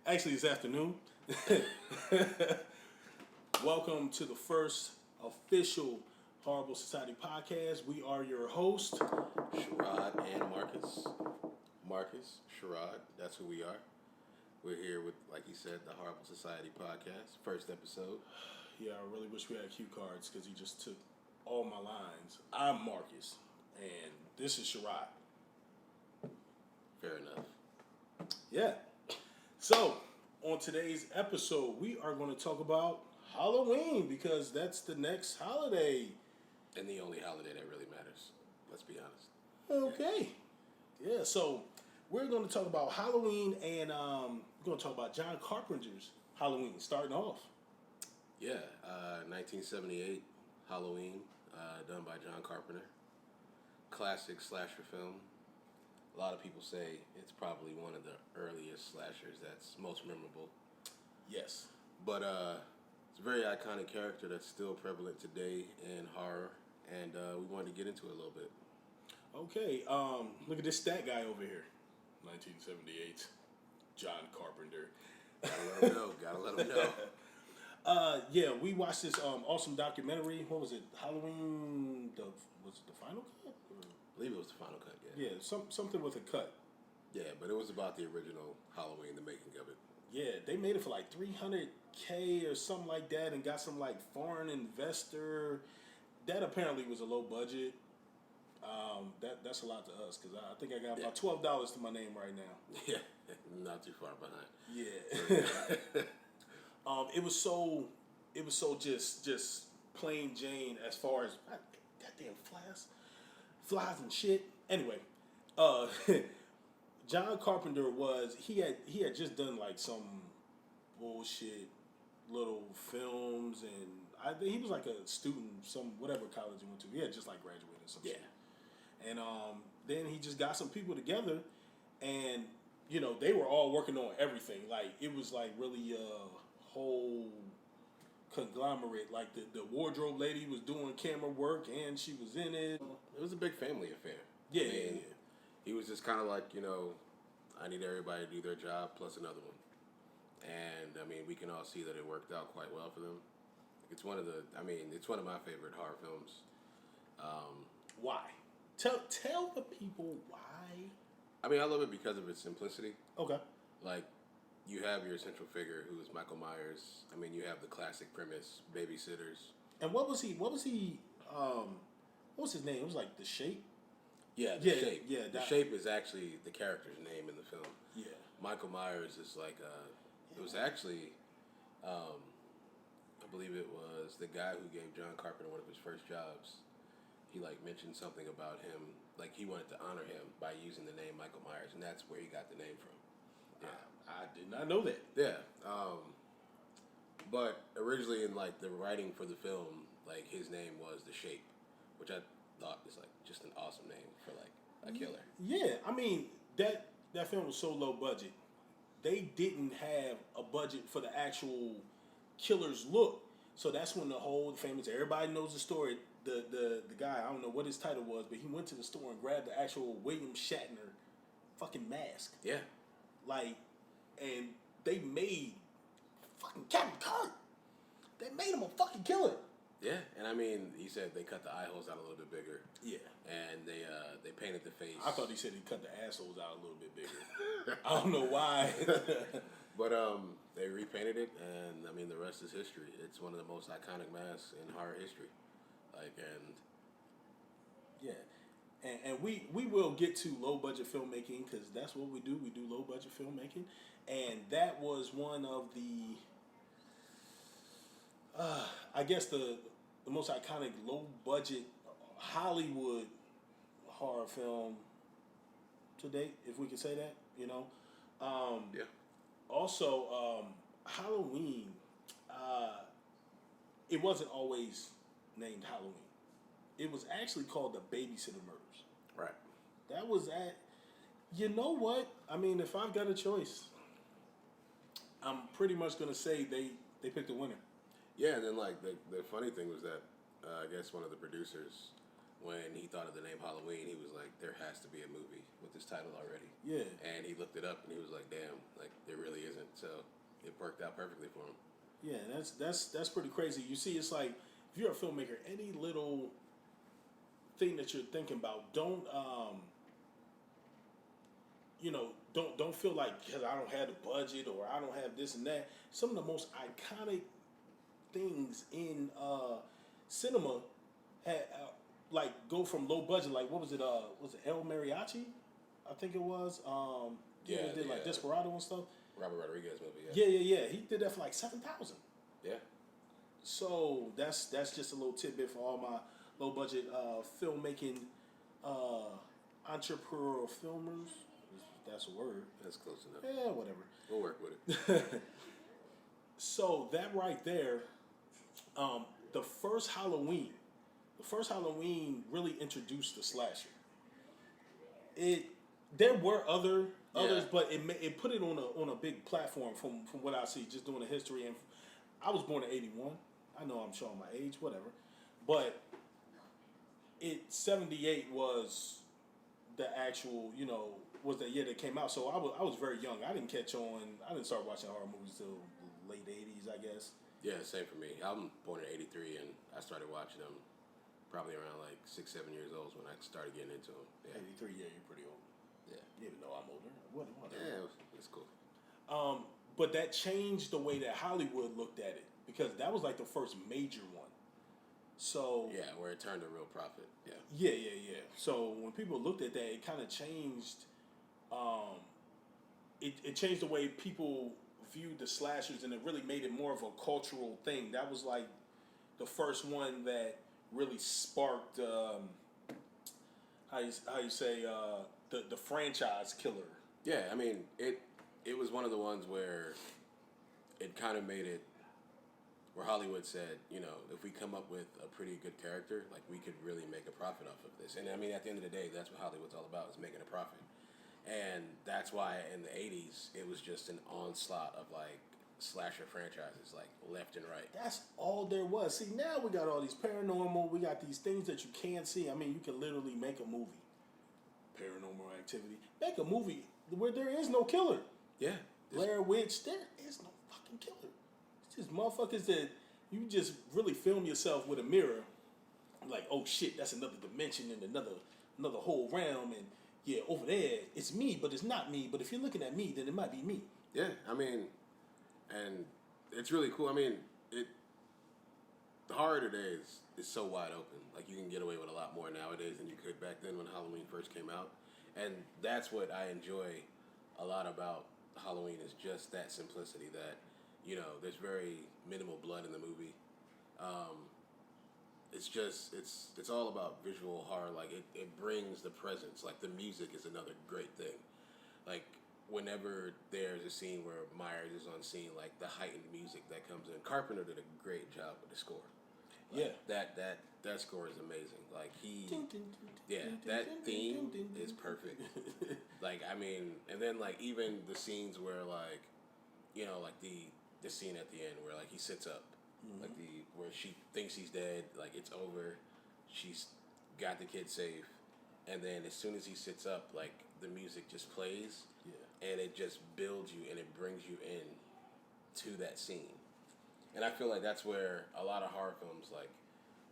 Actually, it's afternoon. Welcome to the first official Horrorble Society Podcast. We are your host, Sharod and Marcus. Marcus, Sharod, that's who we are. We're here with, like you said, the Horrorble Society Podcast, first episode. Yeah, I really wish we had cue cards because he just took all my lines. I'm Marcus, and this is Sharod. Fair enough. Yeah. So, on today's episode, we are going to talk about Halloween because that's the next holiday. And the only holiday that really matters, let's be honest. Okay. Yeah, so we're going to talk about Halloween and we're going to talk about John Carpenter's Halloween, starting off. Yeah, 1978 Halloween, done by John Carpenter. Classic slasher film. A lot of people say it's probably one of the earliest slashers that's most memorable. Yes. But it's a very iconic character that's still prevalent today in horror, and we wanted to get into it a little bit. Okay, look at this stat guy over here. 1978, John Carpenter. Gotta let him know. Yeah, we watched this awesome documentary. What was it? Halloween, was it the final cut? I believe it was the final cut, yeah. Yeah, something with a cut. Yeah, but it was about the original Halloween, the making of it. Yeah, they made it for like $300K or something like that, and got some like foreign investor. That apparently was a low budget. That's a lot to us because I think I got about $12 to my name right now. Yeah, not too far behind. Yeah. It was so just plain Jane as far as goddamn flies and shit. Anyway, John Carpenter he had just done like some bullshit little films, and I think he was like a student, whatever college he went to. He had just like graduated or some shit. And then he just got some people together, and they were all working on everything. Like it was like really a whole conglomerate. Like the wardrobe lady was doing camera work, and she was in it. It was a big family affair. Yeah, yeah. He was just kind of like, I need everybody to do their job plus another one. And, I mean, we can all see that it worked out quite well for them. It's one of my favorite horror films. Why? Tell the people why. I mean, I love it because of its simplicity. Okay. Like, you have your central figure, who is Michael Myers. I mean, you have the classic premise, babysitters. And what was he? What was his name? It was like The Shape. Yeah, The Shape. Yeah, The Shape is actually the character's name in the film. Yeah. Michael Myers is like it was actually, I believe it was the guy who gave John Carpenter one of his first jobs. He like mentioned something about him, like he wanted to honor him by using the name Michael Myers, and that's where he got the name from. Yeah, I did not know that. Yeah, but originally in like the writing for the film, like his name was The Shape, which I thought is like just an awesome name for like a killer. Yeah, I mean that film was so low budget. They didn't have a budget for the actual killer's look. So that's when the whole famous, everybody knows the story. The guy, I don't know what his title was, but he went to the store and grabbed the actual William Shatner fucking mask. Yeah. Like, and they made fucking Captain Kirk. They made him a fucking killer. Yeah, and I mean, he said they cut the eye holes out a little bit bigger. Yeah. And they painted the face. I thought he said he cut the assholes out a little bit bigger. I don't know why. But they repainted it, and I mean, the rest is history. It's one of the most iconic masks in horror history. Like, and yeah, and we will get to low budget filmmaking because that's what we do. We do low budget filmmaking, and that was one of the, I guess the most iconic low budget Hollywood horror film to date, if we could say that. yeah. Also, Halloween, it wasn't always named Halloween. It was actually called the Babysitter Murders. Right. That was at, you know what? I mean, if I've got a choice, I'm pretty much going to say they picked a winner. Yeah, and then like the funny thing was that I guess one of the producers when he thought of the name Halloween, he was like, there has to be a movie with this title already. Yeah. And he looked it up and he was like, damn, like there really isn't. So it worked out perfectly for him. Yeah, that's pretty crazy. You see, it's like if you're a filmmaker, any little thing that you're thinking about, don't don't feel like because I don't have the budget or I don't have this and that. Some of the most iconic things in cinema had like go from low budget. Like what was it? Was it El Mariachi? I think it was. They did like Desperado and stuff. Robert Rodriguez movie. Yeah. He did that for like $7,000. Yeah. So that's just a little tidbit for all my low budget filmmaking entrepreneurial filmers. If that's a word. That's close enough. Yeah, whatever. We'll work with it. So that right there, the first Halloween really introduced the slasher. There were others, but it put it on a big platform from what I see, just doing the history. And I was born in '81. I know I'm showing my age, whatever, but 78 was the actual, was the year that came out. So I was very young. I didn't start watching horror movies till the late '80s, I guess. Yeah, same for me. I'm born in '83, and I started watching them probably around like 6-7 years old when I started getting into them. Yeah. '83, yeah, you're pretty old. Yeah. Even though I'm older. Whatever. Yeah, it's cool. But that changed the way that Hollywood looked at it because that was like the first major one. So yeah, where it turned a real profit. Yeah. Yeah. So when people looked at that, it kind of changed. It changed the way people viewed the slashers, and it really made it more of a cultural thing. That was like the first one that really sparked. How you say the franchise killer. Yeah, I mean it was one of the ones where it kind of made it where Hollywood said, if we come up with a pretty good character, like we could really make a profit off of this. And I mean, at the end of the day, that's what Hollywood's all about, is making a profit. And that's why in the 80s, it was just an onslaught of like slasher franchises, like left and right. That's all there was. See, now we got all these paranormal, we got these things that you can't see. I mean, you can literally make a movie. Paranormal Activity. Make a movie where there is no killer. Yeah. Blair Witch, there is no fucking killer. It's just motherfuckers that you just really film yourself with a mirror. Like, oh shit, that's another dimension and another whole realm. And yeah, over there, it's me, but it's not me. But if you're looking at me, then it might be me. Yeah, I mean, and it's really cool. I mean, the horror today is so wide open. Like, you can get away with a lot more nowadays than you could back then when Halloween first came out. And that's what I enjoy a lot about Halloween, is just that simplicity that, there's very minimal blood in the movie. It's all about visual horror. Like, it brings the presence. Like, the music is another great thing. Like, whenever there's a scene where Myers is on scene, like the heightened music that comes in. Carpenter did a great job with the score. Like, that score is amazing. Like that theme is perfect. Like, I mean, and then like even the scenes where like, like the scene at the end where like he sits up, like where she thinks he's dead, like it's over, she's got the kid safe, and then as soon as he sits up, like the music just plays. And it just builds you and it brings you in to that scene. And I feel like that's where a lot of horror films, like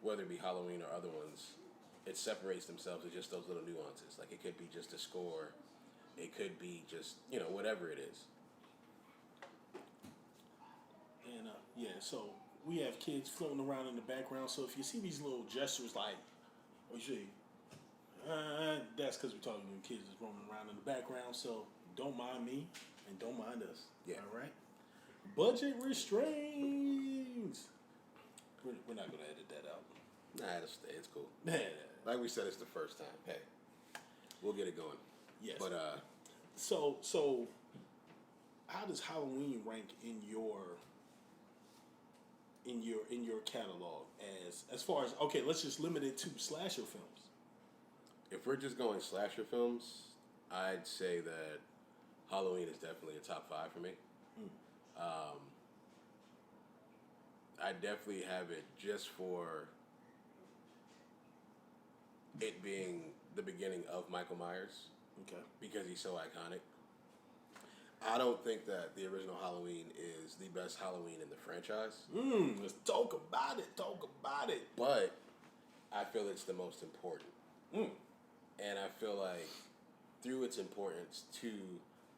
whether it be Halloween or other ones, it separates themselves with just those little nuances. Like, it could be just a score, it could be just, whatever it is. And so we have kids floating around in the background. So if you see these little gestures, like, you see, that's because we're talking to kids that's roaming around in the background. So don't mind me and don't mind us. Yeah. All right? Budget restraints. We're not going to edit that out. Nah, it's cool. Nah. Like we said, it's the first time. Hey, we'll get it going. Yes. But So how does Halloween rank in your catalog as far as, okay, let's just limit it to slasher films. If we're just going slasher films, I'd say that Halloween is definitely a top 5 for me. I definitely have it just for it being the beginning of Michael Myers. Okay. Because he's so iconic. I don't think that the original Halloween is the best Halloween in the franchise. Let's talk about it. Talk about it. But I feel it's the most important. And I feel like through its importance to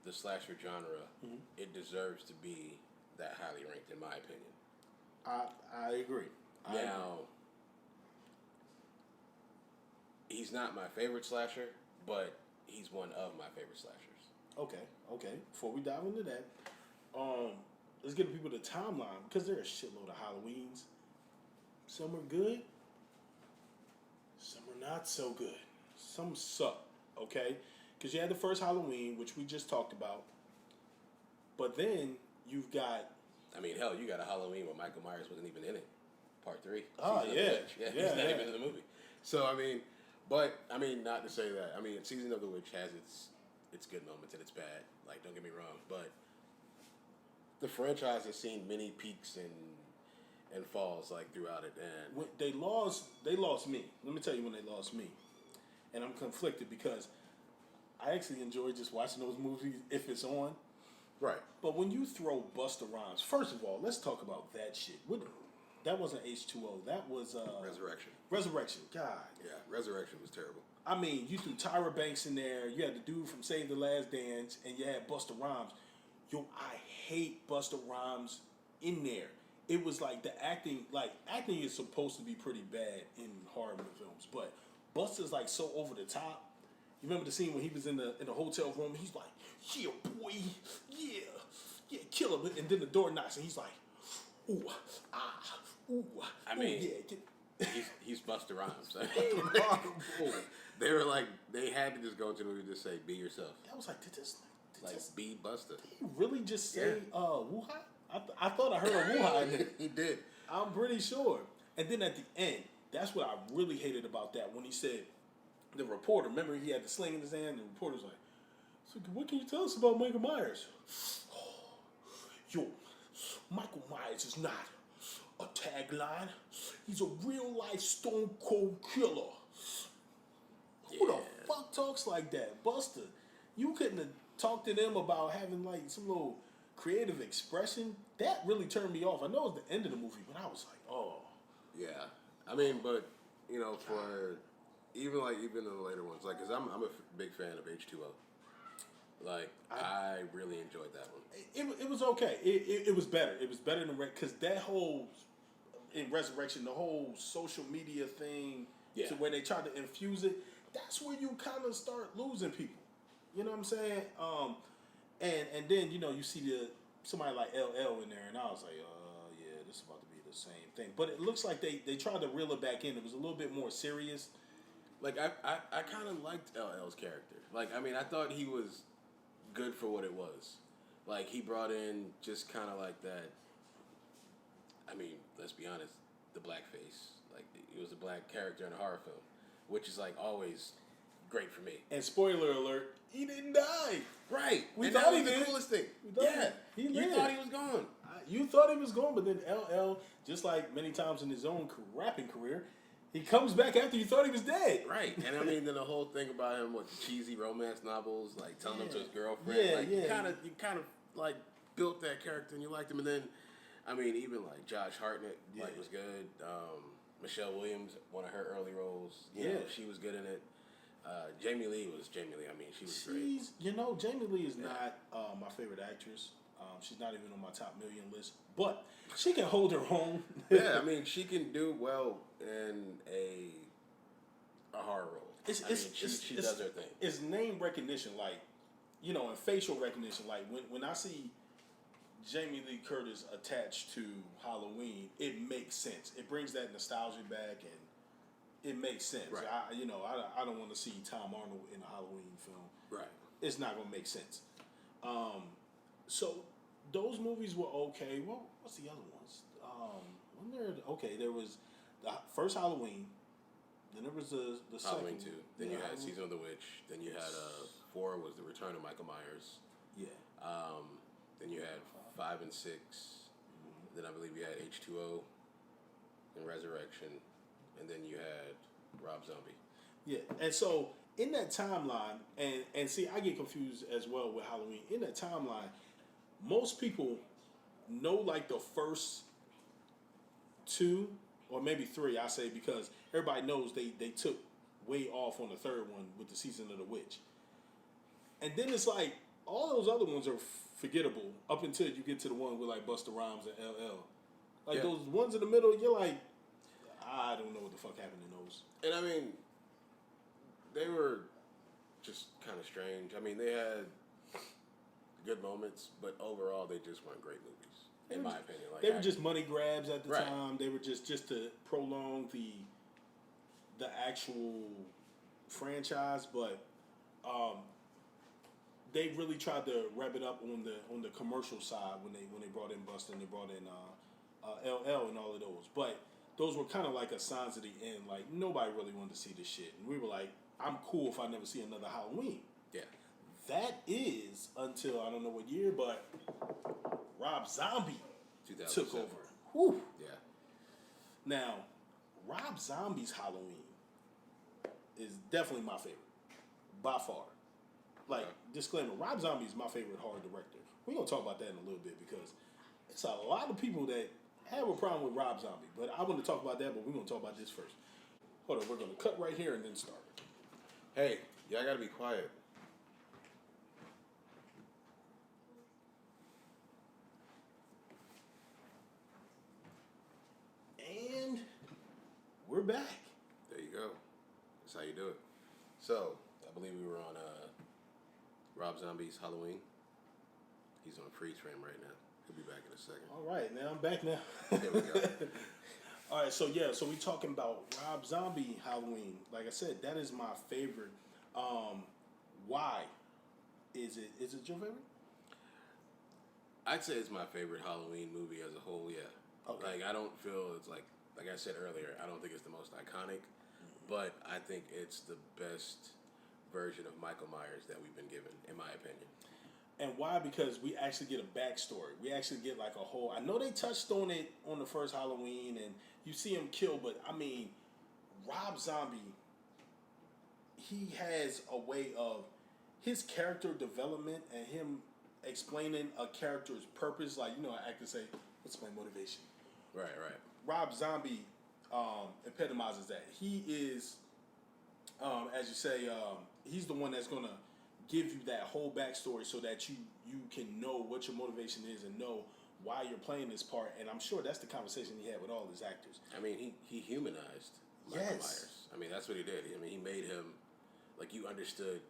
the slasher genre, it deserves to be that highly ranked, in my opinion. I agree. Now, he's not my favorite slasher, but he's one of my favorite slashers. Okay. Before we dive into that, let's get people the timeline because there are a shitload of Halloweens. Some are good, some are not so good. Some suck. Okay, because you had the first Halloween, which we just talked about, but then you've got. I mean, hell, you got a Halloween where Michael Myers wasn't even in it. Part 3. Oh, yeah. He's not even in the movie. So, I mean, not to say that. I mean, Season of the Witch has its good moments and it's bad. Like, don't get me wrong. But the franchise has seen many peaks and falls, like, throughout it. And when they lost me. Let me tell you when they lost me. And I'm conflicted because I actually enjoy just watching those movies if it's on. Right. But when you throw Busta Rhymes, first of all, let's talk about that shit. That wasn't H2O. That was Resurrection. Resurrection. God. Yeah, Resurrection was terrible. I mean, you threw Tyra Banks in there. You had the dude from Save the Last Dance, and you had Busta Rhymes. Yo, I hate Busta Rhymes in there. It was like the acting. Like acting is supposed to be pretty bad in horror films, but Busta's like so over the top. You remember the scene when he was in the hotel room? He's like, "Yeah, boy, yeah, kill him," and then the door knocks, and he's like, "Ooh, ah, ooh." I mean, yeah. he's Busta Rhymes. They were like, they had to just go into the movie and just say, "Be yourself." I was like, did this be Busta. Did he really just say Wuha? I thought I heard a Wuha in it. He did. I'm pretty sure. And then at the end, that's what I really hated about that when he said, the reporter, remember he had the sling in his hand, and the reporter's like, "So what can you tell us about Michael Myers?" Yo, Michael Myers is not a tagline. He's a real life stone cold killer. Who the fuck talks like that? Buster, you couldn't have talked to them about having like some little creative expression. That really turned me off. I know it was the end of the movie, but I was like, oh. Yeah. I mean, but, you know, for even in the later ones, like, because I'm a big fan of H2O. Like, I really enjoyed that one. It was okay. It was better. It was better than because that whole in Resurrection, the whole social media thing, to where they tried to infuse it. That's where you kind of start losing people. You know what I'm saying? And then you see somebody like LL in there, and I was like, yeah, this is about to be the same thing. But it looks like they tried to reel it back in. It was a little bit more serious. Like I kind of liked LL's character. Like I mean, I thought he was good for what it was. Like he brought in just kind of like that. I mean, let's be honest, the blackface. Like it was a black character in a horror film, which is like always great for me. And spoiler alert, he didn't die. Right. We thought he was did. The coolest thing. He lived. You thought he was gone. You thought he was gone, but then LL, just like many times in his own rapping career, he comes back after you thought he was dead. Right. And I mean, then the whole thing about him with the cheesy romance novels, like telling them to his girlfriend. You kind of like built that character and you liked him. And then, I mean, even like Josh Hartnett, was good. Michelle Williams, one of her early roles. You know, she was good in it. Jamie Lee was Jamie Lee. I mean, she was great. Jamie Lee is not my favorite actress. She's not even on my top million list, but she can hold her own. Yeah, I mean, she can do well in a horror role. She does her thing. It's name recognition, like, and facial recognition. Like when I see Jamie Lee Curtis attached to Halloween, it makes sense. It brings that nostalgia back, and it makes sense. Right. I don't want to see Tom Arnold in a Halloween film. Right. It's not gonna make sense. So those movies were okay. Well, what's the other ones? There was the first Halloween. Then there was the Halloween second. 2. Then you had Season of the Witch. Then you had 4 was the Return of Michael Myers. Yeah. Then you had 5 and 6. Then I believe you had H2O and Resurrection. And then you had Rob Zombie. Yeah, and so in that timeline, and see, I get confused as well with Halloween. In that timeline, most people know like the first two or maybe three. I say because everybody knows they took way off on the third one with the season of the witch, and then it's like all those other ones are forgettable up until you get to the one with like Busta Rhymes and LL. Like those ones in the middle, you're like, I don't know what the fuck happened in those. And I mean, they were just kind of strange. I mean, they had good moments, but overall, they just weren't great movies, in my opinion. Like they were just money grabs at the Right. time. They were just to prolong the actual franchise, but they really tried to wrap it up on the commercial side when they brought in Busta and they brought in LL and all of those. But those were kind of like a signs of the end. Like nobody really wanted to see this shit, and we were like, I'm cool if I never see another Halloween. Yeah. That is until I don't know what year, but Rob Zombie took over. Whew. Yeah. Now, Rob Zombie's Halloween is definitely my favorite, by far. Like, disclaimer, Rob Zombie is my favorite horror director. We're going to talk about that in a little bit because it's a lot of people that have a problem with Rob Zombie. But I want to talk about that, but we're going to talk about this first. Hold on, we're going to cut right here and then start. Hey, y'all got to be quiet. And we're back. There you go. That's how you do it. So, I believe we were on Rob Zombie's Halloween. He's on freeze frame right now. He'll be back in a second. All right, now I'm back now. There we go. All right, so we talking about Rob Zombie Halloween. Like I said, that is my favorite. Why is it your favorite? I'd say it's my favorite Halloween movie as a whole, yeah. Okay. Like, I don't feel it's like I said earlier, I don't think it's the most iconic, but I think it's the best version of Michael Myers that we've been given, in my opinion. And why? Because we actually get a backstory. We actually get like a whole... I know they touched on it on the first Halloween, and you see him kill, but I mean, Rob Zombie, he has a way of his character development and him explaining a character's purpose. Like, you know, an actor say, what's my motivation? Right. Rob Zombie epitomizes that. He is, as you say, he's the one that's going to give you that whole backstory so that you can know what your motivation is and know why you're playing this part. And I'm sure that's the conversation he had with all his actors. I mean, he humanized Michael Myers. I mean, that's what he did. I mean, he made him, like, you understood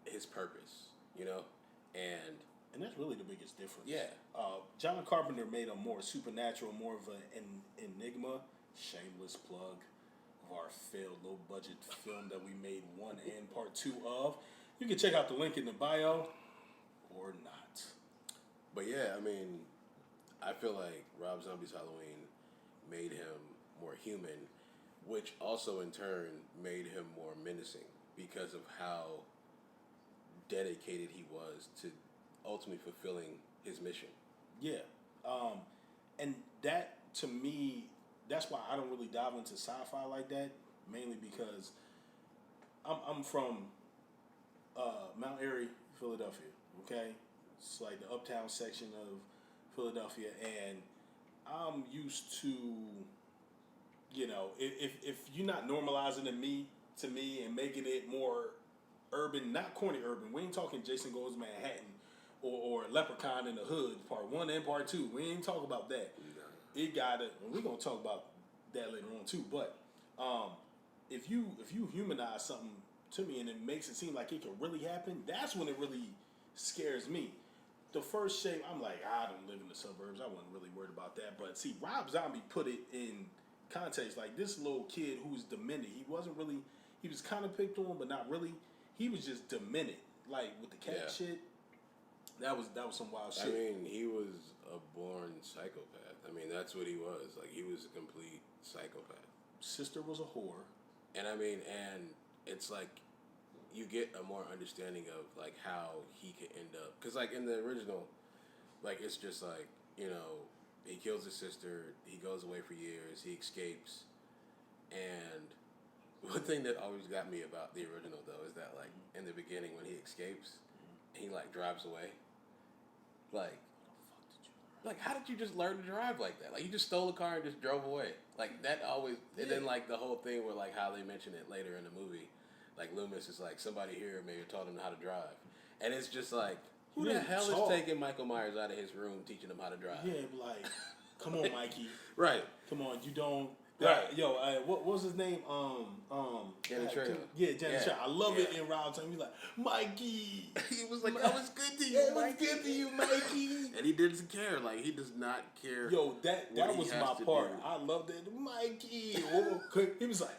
his purpose, you know? And that's really the biggest difference. Yeah. John Carpenter made a more supernatural, more of an enigma. Shameless plug of our failed low-budget film that we made 1 and part 2 of. You can check out the link in the bio or not. But yeah, I mean, I feel like Rob Zombie's Halloween made him more human, which also in turn made him more menacing because of how dedicated he was to ultimately fulfilling his mission. Yeah. And that, to me, that's why I don't really dive into sci-fi like that, mainly because I'm from Mount Airy, Philadelphia, okay? It's like the uptown section of Philadelphia, and I'm used to, you know, if you're not normalizing to me and making it more urban, not corny urban, we ain't talking Jason Goes to Manhattan or Leprechaun in the Hood, part 1 and part 2. We ain't talking about that. No. It gotta, and we're gonna talk about that later on too, but if you humanize something to me and it makes it seem like it can really happen, that's when it really scares me. The first shape, I'm like, I don't live in the suburbs, I wasn't really worried about that. But see, Rob Zombie put it in context. Like, this little kid who was demented, he was kind of picked on, but not really. He was just demented, like with the cat shit. That was some wild shit. I mean, he was a born psychopath. I mean, that's what he was. Like, he was a complete psychopath. Sister was a whore. And I mean, and it's like, you get a more understanding of, like, how he could end up. Because, like, in the original, like, it's just like, you know, he kills his sister, he goes away for years, he escapes, and one thing that always got me about the original though is that like in the beginning when he escapes, he like drives away. Like how did you just learn to drive like that? Like you just stole a car and just drove away. Like that always. And then like the whole thing where like how they mention it later in the movie, like Loomis is like somebody here maybe taught him how to drive, and it's just like who the hell is taking Michael Myers out of his room teaching him how to drive? Yeah, like come on, Mikey. Right. Come on, you don't. Right. Yo, what was his name? Danny Trejo. Yeah, Danny Trejo. I love it in Rob Time. He's like, Mikey. He was like, that was good to you, Mikey. Good to you, Mikey. And he doesn't care. Like, he does not care. Yo, that was my part. I loved it. Mikey. He was like,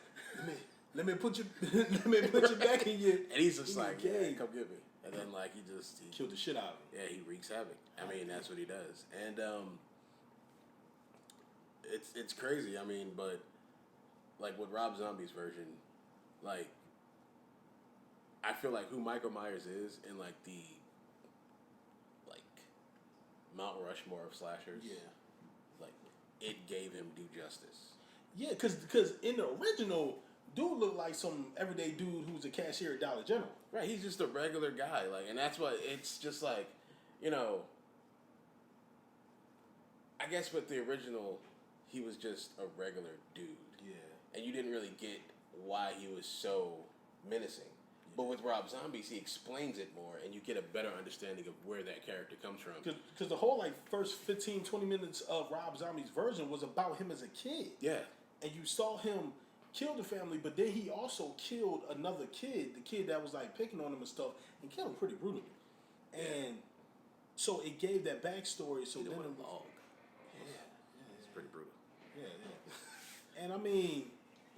let me put you back in your. And he's just like, yeah, come get me. And then, like, he killed the shit out of him. Yeah, he wreaks havoc. I mean, that's what he does. And, It's crazy, I mean, but like with Rob Zombie's version, like I feel like who Michael Myers is in like the like Mount Rushmore of slashers. Yeah. Like it gave him due justice. Yeah, cause in the original, dude looked like some everyday dude who's a cashier at Dollar General. Right, he's just a regular guy, like, and that's what it's just like, you know. I guess with the original, he was just a regular dude. Yeah. And you didn't really get why he was so menacing. Yeah. But with Rob Zombies, he explains it more, and you get a better understanding of where that character comes from. Because the whole, like, first 15, 20 minutes of Rob Zombie's version was about him as a kid. Yeah. And you saw him kill the family, but then he also killed another kid, the kid that was, like, picking on him and stuff, and killed him pretty brutally. Yeah. And so it gave that backstory. So then it was, log. It's pretty brutal. Yeah. And I mean,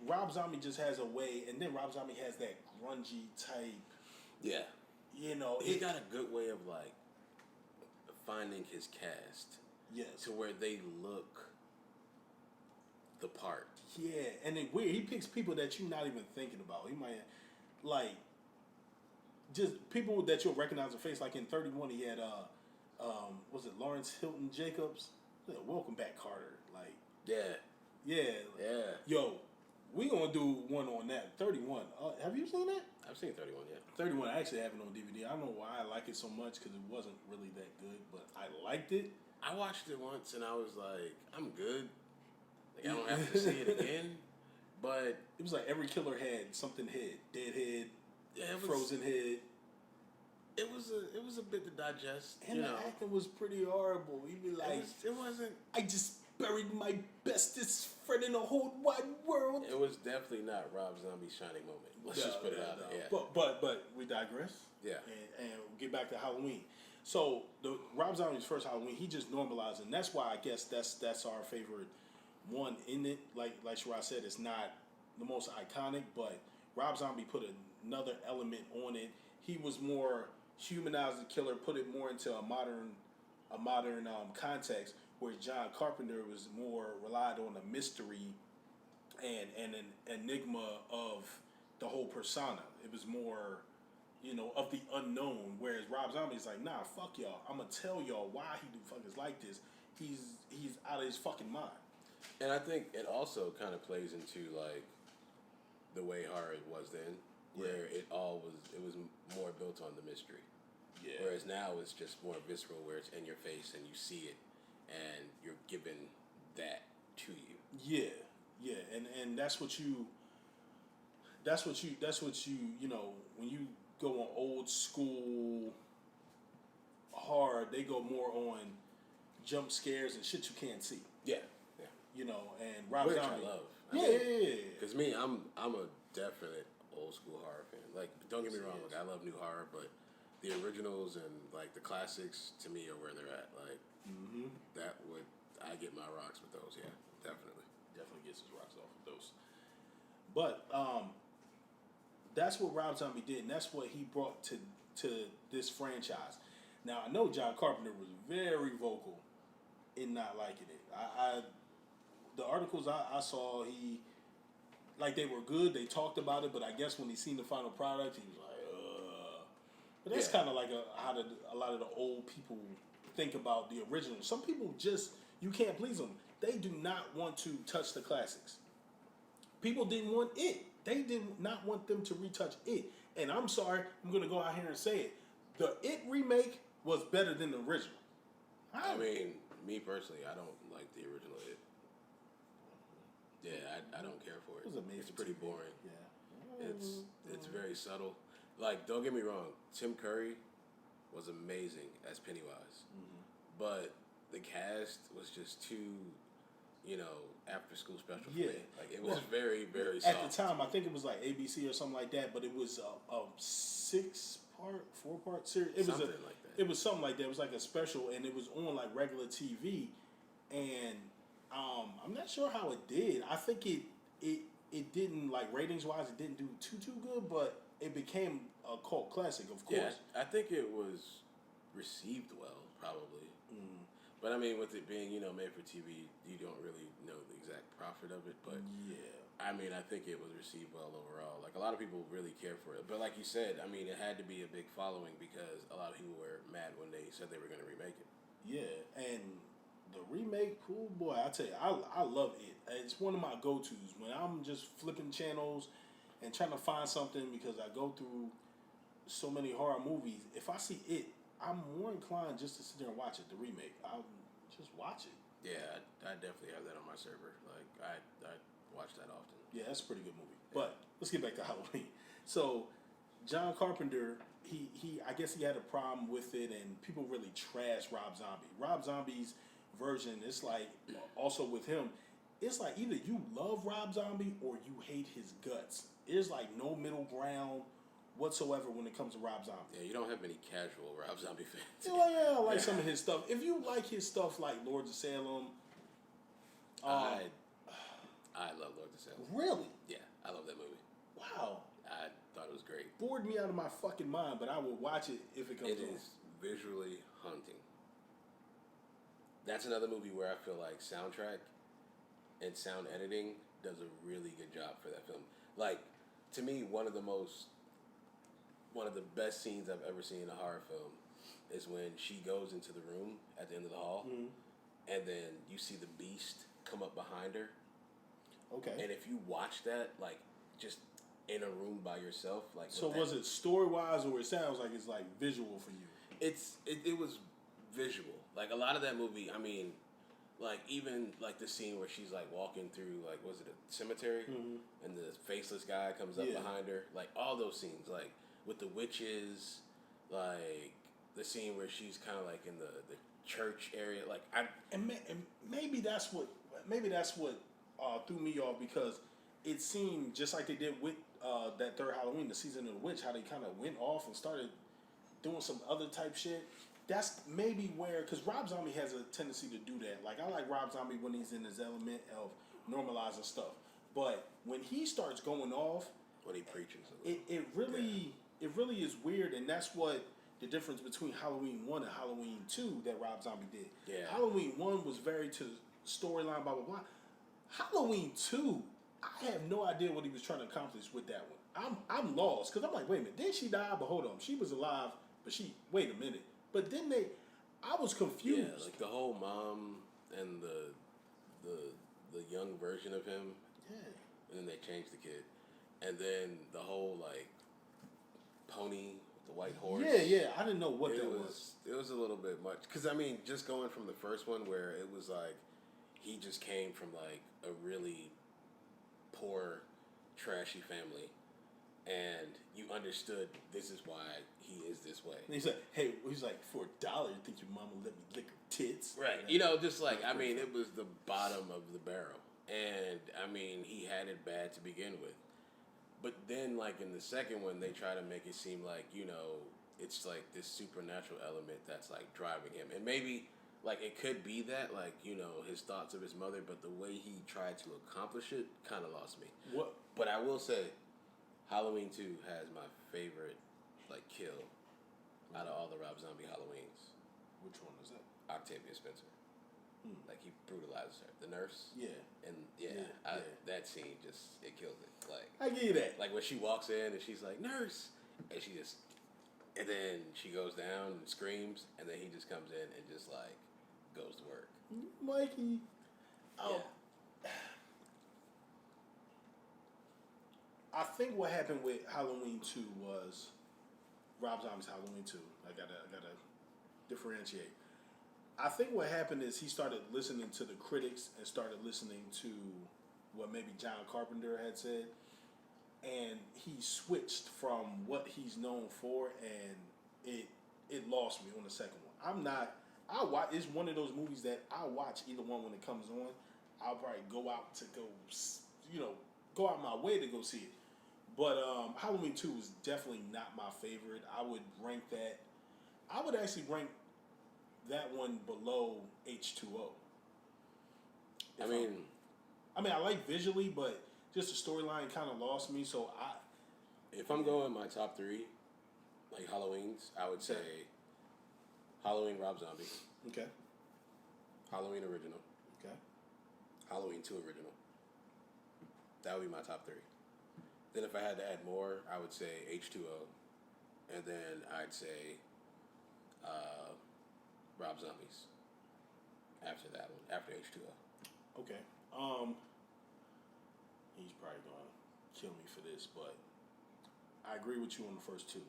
Rob Zombie just has a way, and then Rob Zombie has that grungy type. Yeah. You know, he's got a good way of like finding his cast. Yes. To where they look the part. Yeah, and then weird. He picks people that you're not even thinking about. He might like just people that you'll recognize the face. Like in 31, he had was it Lawrence Hilton Jacobs? Yeah, Welcome Back, Carter. Like yeah. Yo, we gonna do one on that. 31. Have you seen that? I've seen 31. Yeah. 31. I actually have it on DVD. I don't know why I like it so much because it wasn't really that good, but I liked it. I watched it once and I was like, I'm good. Like I don't have to see it again. But it was like every killer had something head, dead head, frozen head. It was a bit to digest. And the acting was pretty horrible. He'd be like, it wasn't. I just buried my bestest friend in the whole wide world. It was definitely not Rob Zombie's shining moment. Let's just put it out there. Yeah. But we digress. Yeah. And we'll get back to Halloween. So the Rob Zombie's first Halloween, he just normalized it. And that's why I guess that's our favorite one in it. Like Sharod said, it's not the most iconic, but Rob Zombie put another element on it. He was more humanized the killer, put it more into a modern context, where John Carpenter was more relied on the mystery and an enigma of the whole persona. It was more, of the unknown. Whereas Rob Zombie's like, nah, fuck y'all. I'm gonna tell y'all why he do fuckers like this. He's out of his fucking mind. And I think it also kind of plays into like the way horror was then, where it was more built on the mystery. Yeah. Whereas now it's just more visceral, where it's in your face and you see it, and you're given that to you. Yeah, and that's what you when you go on old school horror, they go more on jump scares and shit you can't see. Yeah. And Rob Which Zombie. I love. Yeah. Because me, I'm a definite old school horror fan. Like, don't get me wrong, like I love new horror, but the originals and like the classics to me are where they're at. Like, I get my rocks with those. Yeah, definitely gets his rocks off with those. But that's what Rob Zombie did, and that's what he brought to this franchise. Now I know John Carpenter was very vocal in not liking it. The articles I saw, they were good. They talked about it, but I guess when he seen the final product, he was like, But that's kind of like how a lot of the old people think about the original. Some people you can't please them. They do not want to touch the classics. People didn't want it. they did not want them to retouch it. And I'm sorry, I'm gonna go out here and say it. The It remake was better than the original. I mean, me personally, I don't like the original It. Yeah, I don't care for it. It's pretty boring. Yeah. It's very subtle. Like, don't get me wrong, Tim Curry was amazing as Pennywise. But the cast was just too, after school special for me. Like, it was very, very soft. At the time, I think it was like ABC or something like that, but it was a 6-part, 4-part series. It was something like that. It was something like that. It was like a special, and it was on like regular TV. And I'm not sure how it did. I think it didn't, like, ratings wise, it didn't do too good, but it became a cult classic, of course. Yeah, I think it was received well, probably. But I mean, with it being, made for TV, you don't really know the exact profit of it. But I mean, I think it was received well overall. Like, a lot of people really care for it. But like you said, I mean, it had to be a big following because a lot of people were mad when they said they were going to remake it. Yeah, and the remake, oh boy, I tell you, I love it. It's one of my go-tos when I'm just flipping channels and trying to find something because I go through so many horror movies. If I see it, I'm more inclined just to sit there and watch it, the remake. I'll just watch it. Yeah, I definitely have that on my server. Like, I watch that often. Yeah, that's a pretty good movie. Yeah. But let's get back to Halloween. So, John Carpenter, he I guess he had a problem with it, and people really trash Rob Zombie. Rob Zombie's version, it's like, also with him, it's like either you love Rob Zombie or you hate his guts. There's like no middle ground whatsoever when it comes to Rob Zombie. Yeah, you don't have many casual Rob Zombie fans. Yeah, I like some of his stuff. If you like his stuff like Lords of Salem, I love Lords of Salem. Really? Yeah, I love that movie. Wow. I thought it was great. Bored me out of my fucking mind, but I will watch it if it comes on. It is visually haunting. That's another movie where I feel like soundtrack and sound editing does a really good job for that film. Like, to me, one of the best scenes I've ever seen in a horror film is when she goes into the room at the end of the hall, and then you see the beast come up behind her. Okay. And if you watch that, like, just in a room by yourself, like. So was it story wise, or it sounds like it's like visual for you? It was visual. Like, a lot of that movie, I mean, like, even like the scene where she's like walking through, like, was it a cemetery, and the faceless guy comes up behind her, like, all those scenes, like with the witches, like the scene where she's kind of like in the church area, like maybe that's what threw me off, because it seemed just like they did with that third Halloween, the season of the witch, how they kind of went off and started doing some other type shit. That's maybe where, because Rob Zombie has a tendency to do that. Like, I like Rob Zombie when he's in his element of normalizing stuff, but when he starts going off, when he preaches, it really is weird, and that's what the difference between Halloween 1 and Halloween 2 that Rob Zombie did. Yeah. Halloween 1 was very to storyline, blah blah blah. Halloween 2, I have no idea what he was trying to accomplish with that one. I'm lost, because I'm like, wait a minute, did she die? But hold on, she was alive, but wait a minute. But then I was confused. Yeah, like the whole mom and the young version of him. Yeah. And then they changed the kid. And then the whole, like, pony, the white horse. Yeah, I didn't know what that was. It was a little bit much. Because, I mean, just going from the first one where it was like, he just came from, like, a really poor, trashy family. And you understood this is why he is this way. And he's like, for $1, you think your mama let me lick her tits? Right. Just like, I mean, it was the bottom of the barrel. And, I mean, he had it bad to begin with. But then, like, in the second one, they try to make it seem like, it's like this supernatural element that's, like, driving him. And maybe, like, it could be that, like, his thoughts of his mother, but the way he tried to accomplish it kind of lost me. What? But I will say, Halloween 2 has my favorite, like, kill out of all the Rob Zombie Halloweens. Which one is that? Octavia Spencer. Like, he brutalizes her. The nurse. Yeah. And, that scene just, it kills it. Like, I give you that. Like, when she walks in and she's like, nurse! And then she goes down and screams, and then he just comes in and just, like, goes to work. Mikey. Oh. Yeah. I think what happened with Halloween 2 was Rob Zombie's Halloween 2. I gotta differentiate. I think what happened is he started listening to the critics and started listening to what maybe John Carpenter had said, and he switched from what he's known for, and it lost me on the second one. It's one of those movies that I watch either one when it comes on. I'll probably go out to go out my way to go see it. But Halloween 2 is definitely not my favorite. I would actually rank that one below H2O. I like visually, but just the storyline kind of lost me. So if I'm going my top 3, like Halloweens, I would say Halloween Rob Zombie. Okay. Halloween original. Okay. Halloween 2 original. That would be my top 3. Then if I had to add more, I would say H2O. And then I'd say Rob Zombies. After that one. After H2O. Okay. He's probably going to kill me for this, but I agree with you on the first 2.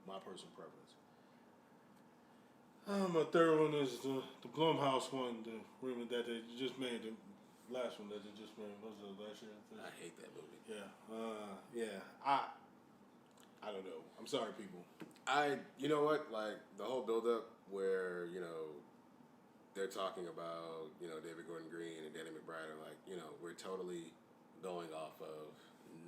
My personal preference. My third one is the Blumhouse one, the remake that they just made, the last one that they just made. Was it last year? I hate that movie. Yeah. I don't know. I'm sorry, people. You know what? Like, the whole build-up where, they're talking about, David Gordon Green and Danny McBride are like, we're totally going off of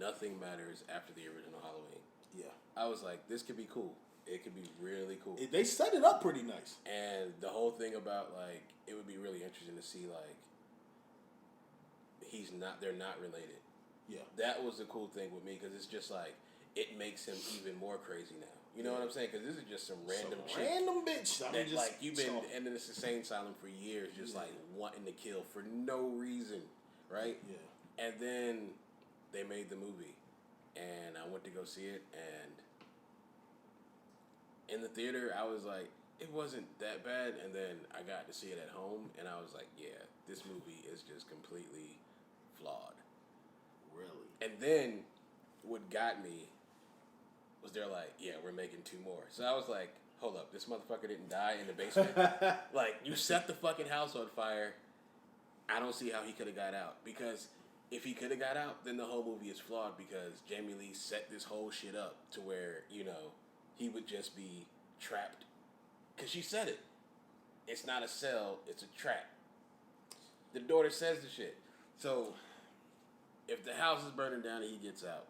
nothing matters after the original Halloween. Yeah. I was like, this could be cool. It could be really cool. They set it up pretty nice. And the whole thing about, like, it would be really interesting to see, like, they're not related. Yeah. That was the cool thing with me, because it's just like, it makes him even more crazy now. You know what I'm saying? Because this is just some random chick. Random bitch. You've been in this insane asylum for years, just like wanting to kill for no reason, right? Yeah. And then they made the movie, and I went to go see it, and in the theater, I was like, it wasn't that bad, and then I got to see it at home, and I was like, yeah, this movie is just completely flawed. Really? And then what got me was they're like, yeah, we're making 2 more. So I was like, hold up, this motherfucker didn't die in the basement? Like, you set the fucking house on fire. I don't see how he could have got out. Because if he could have got out, then the whole movie is flawed, because Jamie Lee set this whole shit up to where, he would just be trapped. Because she said it. It's not a cell, it's a trap. The daughter says the shit. So, if the house is burning down and he gets out,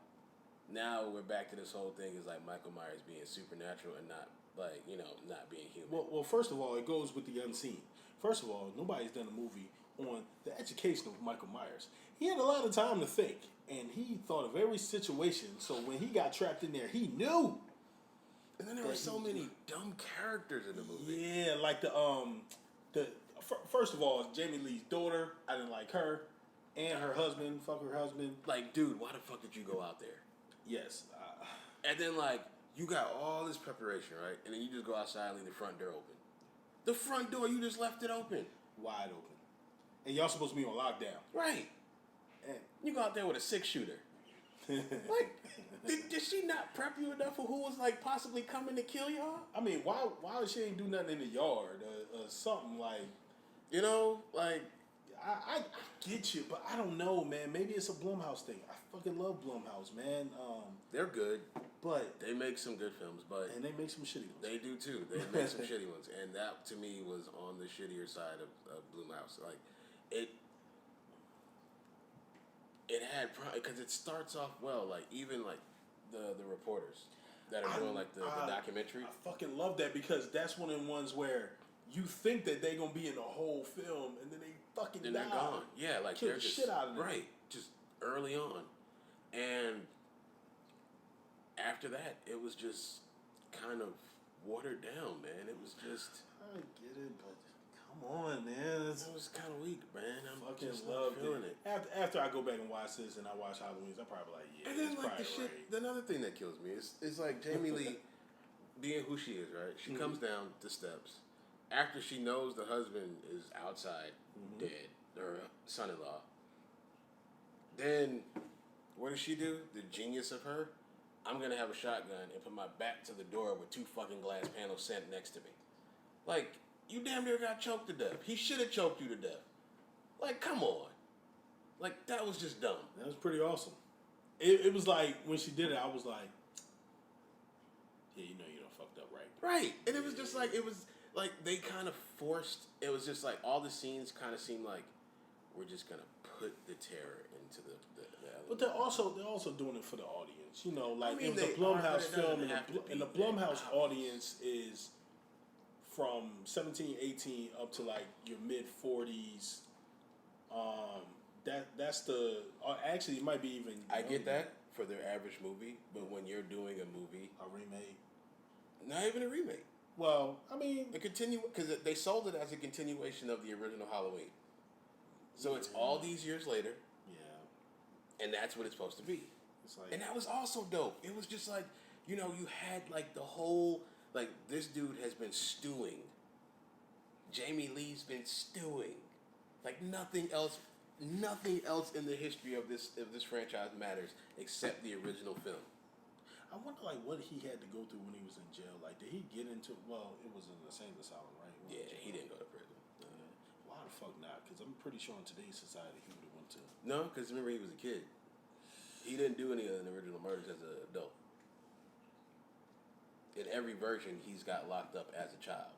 now we're back to this whole thing is like Michael Myers being supernatural and not, like, not being human. Well, first of all, it goes with the unseen. First of all, nobody's done a movie on the education of Michael Myers. He had a lot of time to think, and he thought of every situation. So when he got trapped in there, he knew. And then there were so many dumb characters in the movie. Yeah, like first of all, Jamie Lee's daughter, I didn't like her, and her husband, fuck her husband. Like, dude, why the fuck did you go out there? Yes. And then, like, you got all this preparation, right? And then you just go outside and leave the front door open. The front door, you just left it open. Wide open. And y'all supposed to be on lockdown. Right. And you go out there with a 6-shooter. Like, did she not prep you enough for who was, like, possibly coming to kill y'all? I mean, why she ain't do nothing in the yard or something like... like... I get you, but I don't know, man. Maybe it's a Blumhouse thing. I fucking love Blumhouse, man. They're good, but they make some good films, and they make some shitty ones. They do too. They make some shitty ones, and that to me was on the shittier side of Blumhouse. Like it had because it starts off well. Like even like the reporters that are doing like the documentary. I fucking love that because that's one of the ones where you think that they're gonna be in the whole film, and then they fucking die. They're gone. Yeah, like kill they're the just shit out of them. Right, just early on, and after that, it was just kind of watered down, man. It was just. I get it, but come on, man. It was kind of weak, man. I'm fucking just loved not feeling it. After I go back and watch this, and I watch Halloween, I'm probably like, yeah. And then it's like the probably shit. right. Another thing that kills me is like Jamie Lee being who she is, right? She comes down the steps. After she knows the husband is outside, dead, her son-in-law, then What does she do? The genius of her? I'm going to have a shotgun and put my back to the door with 2 fucking glass panels sent next to me. Like, you damn near got choked to death. He should have choked you to death. Like, come on. Like, that was just dumb. That was pretty awesome. It was like, when she did it, I was like, yeah, you know you done fucked up, right? Right. And it was just like, they kind of forced, it was just like, all the scenes kind of seemed like, we're just going to put the terror into the but they're also doing it for the audience. You know, like, I mean, it was a they Blumhouse are, film, and the Blumhouse audience is from 17, 18 up to like your mid 40s. That's the actually it might be even. I get that for their average movie, but when you're doing a movie, a remake, not even a remake. Well, I mean, because they sold it as a continuation of the original Halloween. So it's all these years later. Yeah. And that's what it's supposed to be. It's like, and that was also dope. It was just like, you know, you had like the whole, like, this dude has been stewing. Jamie Lee's been stewing. Like, nothing else in the history of this franchise matters except the original film. I wonder, like, what he had to go through when he was in jail. Like, did he get into? Well, it was an insane asylum, right? Yeah, he didn't go to prison. Why the fuck not? Because I'm pretty sure in today's society he would have went to. No, because remember he was a kid. He didn't do any of the original murders as an adult. In every version, he's got locked up as a child.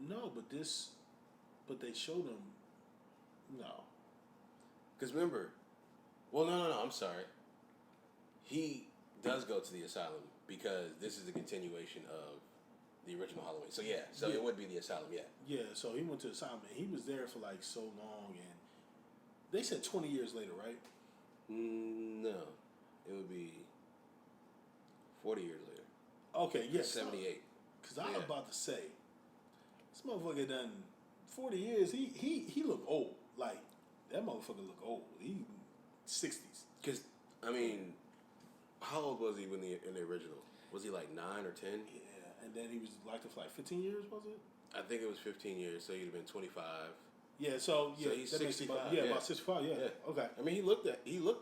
No, but they showed him. No. Because remember, well, no, I'm sorry. He does go to the asylum because this is a continuation of the original Halloween. So yeah, it would be the asylum, yeah. Yeah, so he went to the asylum and he was there for like so long, and they said 20 years later, right? No, it would be 40 years later. Okay, yeah. 78. Because I was about to say, this motherfucker done 40 years. He look old. Like, that motherfucker look old. He 60s. Because, I mean, how old was he in the original? Was he like 9 or 10? Yeah, and then he was locked up for like 15 years, was it? I think it was 15 years, so he'd have been 25. Yeah, so he's 65. About 65. Yeah. Okay. I mean, he looked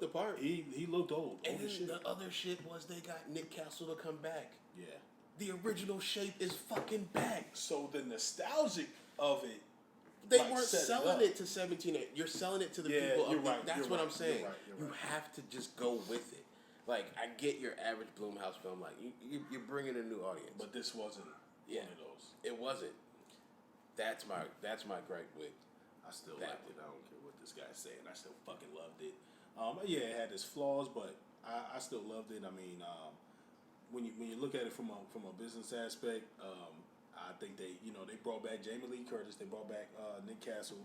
the part. He looked old. And then the other shit was they got Nick Castle to come back. Yeah. The original shape is fucking back. So the nostalgic of it. They weren't selling it to 17. You're selling it to the people. That's what I'm saying. You're right. have to just go with it. Like, I get your average Blumhouse film. Like, you're bringing a new audience. But this wasn't one of those. It wasn't. That's my gripe with. I still liked it. I don't care what this guy's saying. I still fucking loved it. Yeah, it had its flaws, but I still loved it. I mean, when you look at it from a business aspect, I think they brought back Jamie Lee Curtis, they brought back Nick Castle,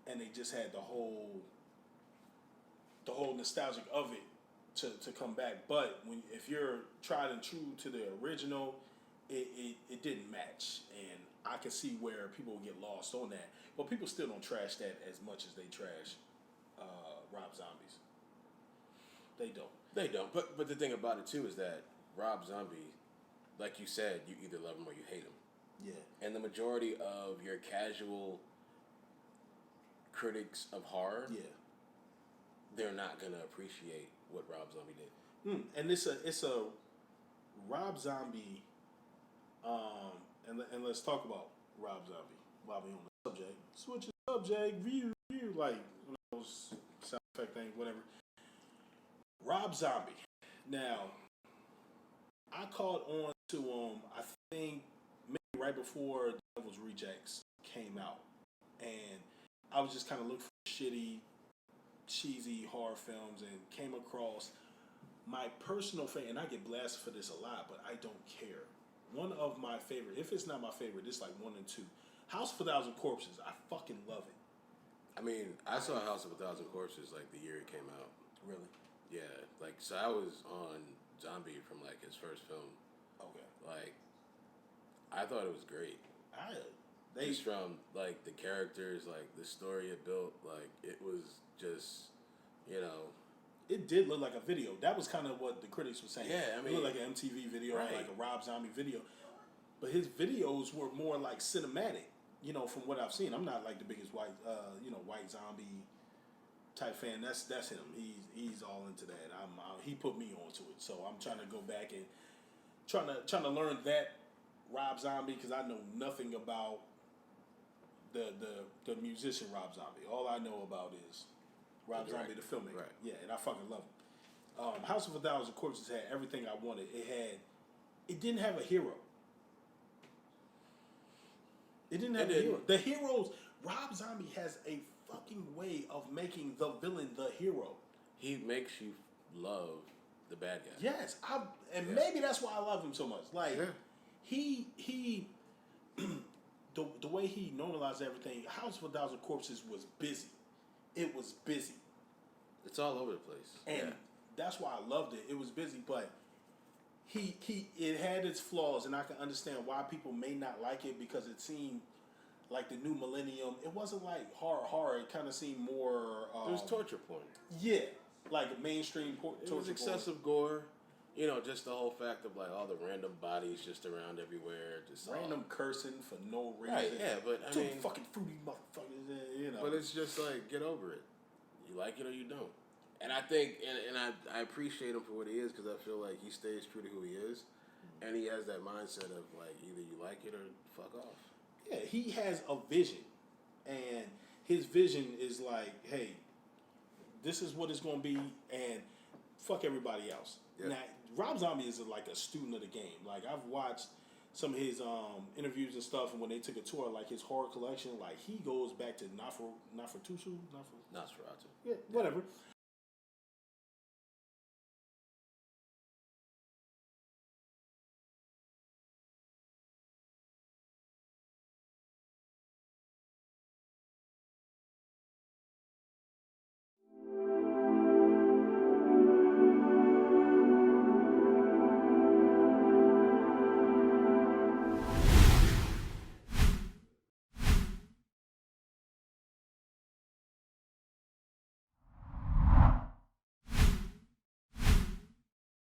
and they just had the whole nostalgic of it to come back. But if you're tried and true to the original, it didn't match, and I can see where people get lost on that. But people still don't trash that as much as they trash Rob Zombie's. They don't. But the thing about it too is that Rob Zombie, like you said, you either love him or you hate him. Yeah. And the majority of your casual critics of horror, they're not gonna appreciate what Rob Zombie did. And it's a Rob Zombie. And let's talk about Rob Zombie while we on the subject. Switch the subject, view, like those sound effect things, whatever. Rob Zombie. Now, I caught on to him, I think, maybe right before Devil's Rejects came out. And I was just kind of looking for shitty, cheesy horror films and came across my personal favorite, and I get blasted for this a lot, but I don't care. One of my favorite, if it's not my favorite, it's like 1 and 2. House of a Thousand Corpses. I fucking love it. I mean, I saw House of a Thousand Corpses like the year it came out. Really? Yeah. Like, so I was on Zombie from like his first film. Okay. Like, I thought it was great. Just from like the characters, like the story it built, like it was just, It did look like a video. That was kind of what the critics were saying. Yeah, I mean, it looked like an MTV video, right. Like a Rob Zombie video. But his videos were more like cinematic, from what I've seen. I'm not like the biggest white zombie type fan. That's him. He's all into that. He put me onto it. So I'm trying to go back and trying to learn that Rob Zombie, because I know nothing about the musician Rob Zombie. All I know about is Rob Zombie, the filmmaker. Right. Yeah, and I fucking love him. House of a Thousand Corpses had everything I wanted. It didn't have a hero. It didn't have a hero. The heroes, Rob Zombie has a fucking way of making the villain the hero. He makes you love the bad guy. Yes, maybe that's why I love him so much. Like he the way he normalized everything. House of a Thousand Corpses was busy. It was busy. It's all over the place. And that's why I loved it. It was busy, but it had its flaws, and I can understand why people may not like it, because it seemed like the new millennium. It wasn't like horror. It kind of seemed more. It was torture porn. Yeah, like mainstream torture porn. It was excessive gore. You know, just the whole fact of like all the random bodies just around everywhere, just random cursing for no reason. Right? Yeah, but I mean, fucking fruity motherfuckers. You know. But it's just like, get over it. You like it or you don't. And I think, and I appreciate him for what he is, because I feel like he stays true to who he is, and he has that mindset of like, either you like it or fuck off. Yeah, he has a vision, and his vision is like, hey, this is what it's going to be, and fuck everybody else. Yeah. Now, Rob Zombie is like a student of the game. Like, I've watched some of his interviews and stuff, and when they took a tour, like his horror collection, like he goes back to Nosferatu. Nosferatu. Yeah, whatever.